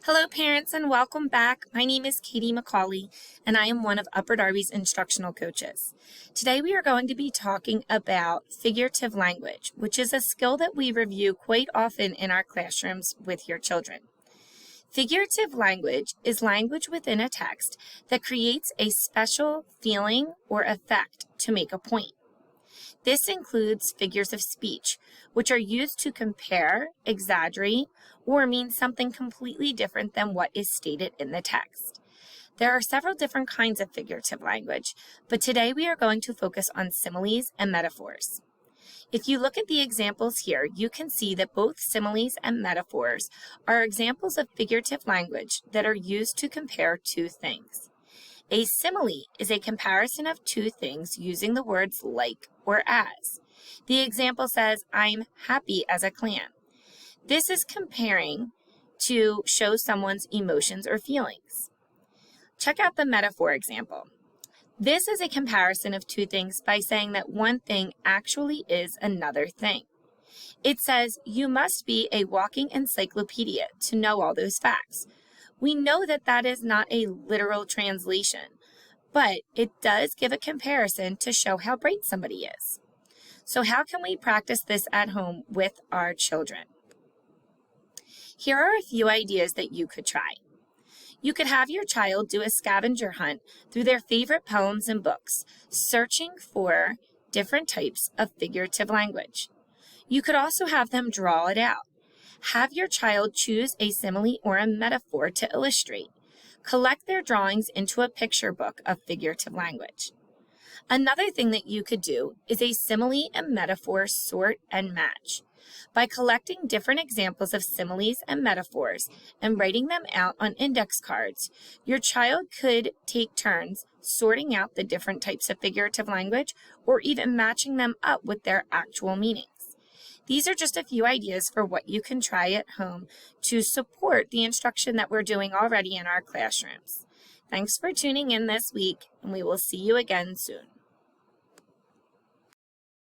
Hello parents and welcome back. My name is Katie McCauley and I am one of Upper Darby's instructional coaches. Today we are going to be talking about figurative language, which is a skill that we review quite often in our classrooms with your children. Figurative language is language within a text that creates a special feeling or effect to make a point. This includes figures of speech, which are used to compare, exaggerate, or mean something completely different than what is stated in the text. There are several different kinds of figurative language, but today we are going to focus on similes and metaphors. If you look at the examples here, you can see that both similes and metaphors are examples of figurative language that are used to compare two things. A simile is a comparison of two things using the words like or as. The example says, I'm happy as a clam. This is comparing to show someone's emotions or feelings. Check out the metaphor example. This is a comparison of two things by saying that one thing actually is another thing. It says, you must be a walking encyclopedia to know all those facts. We know that that is not a literal translation, but it does give a comparison to show how bright somebody is. So how can we practice this at home with our children? Here are a few ideas that you could try. You could have your child do a scavenger hunt through their favorite poems and books, searching for different types of figurative language. You could also have them draw it out. Have your child choose a simile or a metaphor to illustrate. Collect their drawings into a picture book of figurative language. Another thing that you could do is a simile and metaphor sort and match. By collecting different examples of similes and metaphors and writing them out on index cards, your child could take turns sorting out the different types of figurative language or even matching them up with their actual meanings. These are just a few ideas for what you can try at home to support the instruction that we're doing already in our classrooms. Thanks for tuning in this week, and we will see you again soon.